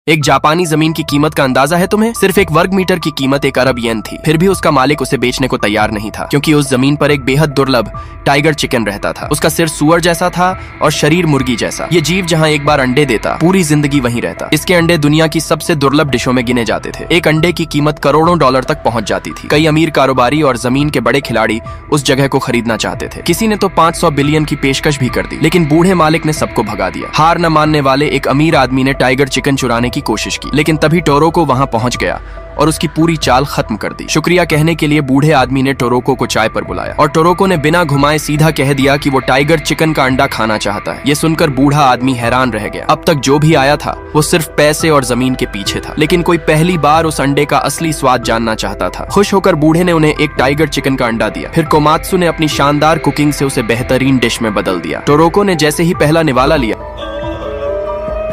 एक जापानी जमीन की कीमत का अंदाजा है तुम्हें? सिर्फ 1 वर्ग मीटर की कीमत 1 अरब येन थी। फिर भी उसका मालिक उसे बेचने को तैयार नहीं था, क्योंकि उस जमीन पर एक बेहद दुर्लभ टाइगर चिकन रहता था। उसका सिर सुअर जैसा था और शरीर मुर्गी जैसा। ये जीव जहाँ एक बार अंडे देता, पूरी जिंदगी वहीं रहता। इसके अंडे दुनिया की सबसे दुर्लभ डिशों में गिने जाते थे। एक अंडे की कीमत करोड़ों डॉलर तक पहुंच जाती थी। कई अमीर कारोबारी और जमीन के बड़े खिलाड़ी उस जगह को खरीदना चाहते थे। किसी ने तो 500 बिलियन की पेशकश भी कर दी, लेकिन बूढ़े मालिक ने सबको भगा दिया। हार न मानने वाले एक अमीर आदमी ने टाइगर चिकन चुराने की कोशिश की, लेकिन तभी टोरोको वहां पहुंच गया और उसकी पूरी चाल खत्म कर दी। शुक्रिया कहने के लिए बूढ़े आदमी ने टोरोको को चाय पर बुलाया और टोरोको ने बिना घुमाए सीधा कह दिया कि वो टाइगर चिकन का अंडा खाना चाहता है। ये सुनकर बूढ़ा आदमी हैरान रह गया। अब तक जो भी आया था वो सिर्फ पैसे और जमीन के पीछे था, लेकिन कोई पहली बार उस अंडे का असली स्वाद जानना चाहता था। खुश होकर बूढ़े ने उन्हें एक टाइगर चिकन का अंडा दिया। फिर कोमात्सु ने अपनी शानदार कुकिंग से उसे बेहतरीन डिश में बदल दिया। टोरोको ने जैसे ही पहला निवाला लिया,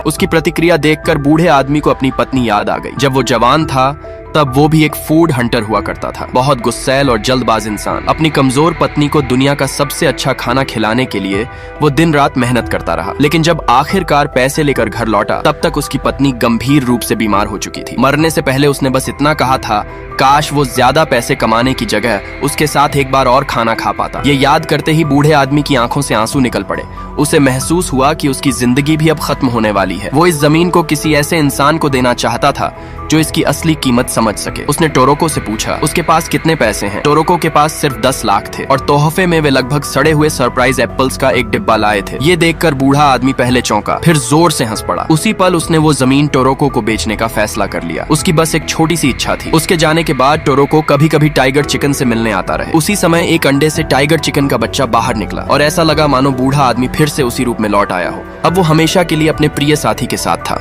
उसकी प्रतिक्रिया देखकर बूढ़े आदमी को अपनी पत्नी याद आ गई। जब वो जवान था तब वो भी एक फूड हंटर हुआ करता था, बहुत गुस्सैल और जल्दबाज इंसान। अपनी कमजोर पत्नी को दुनिया का सबसे अच्छा खाना खिलाने के लिए वो दिन रात मेहनत करता रहा, लेकिन जब आखिरकार पैसे लेकर घर लौटा तब तक उसकी पत्नी गंभीर रूप से बीमार हो चुकी थी। मरने से पहले उसने बस इतना कहा था, काश वो ज्यादा पैसे कमाने की जगह उसके साथ एक बार और खाना खा पाता। ये याद करते ही बूढ़े आदमी की आंखों से आंसू निकल पड़े। उसे महसूस हुआ कि उसकी जिंदगी भी अब खत्म होने वाली है। वो इस जमीन को किसी ऐसे इंसान को देना चाहता था जो इसकी असली कीमत समझ सके। उसने टोरोको से पूछा, उसके पास कितने पैसे हैं? टोरोको के पास सिर्फ 10 लाख थे और तोहफे में वे लगभग सड़े हुए सरप्राइज एप्पल्स का एक डिब्बा लाए थे। ये देखकर बूढ़ा आदमी पहले चौंका, फिर जोर से हंस पड़ा। उसी पल उसने वो जमीन टोरोको को बेचने का फैसला कर लिया। उसकी बस एक छोटी सी इच्छा थी, उसके जाने के बाद टोरोको कभी कभी टाइगर चिकन से मिलने आता रहे। उसी समय एक अंडे से टाइगर चिकन का बच्चा बाहर निकला और ऐसा लगा मानो बूढ़ा आदमी फिर से उसी रूप में लौट आया हो। अब वो हमेशा के लिए अपने प्रिय साथी के साथ था।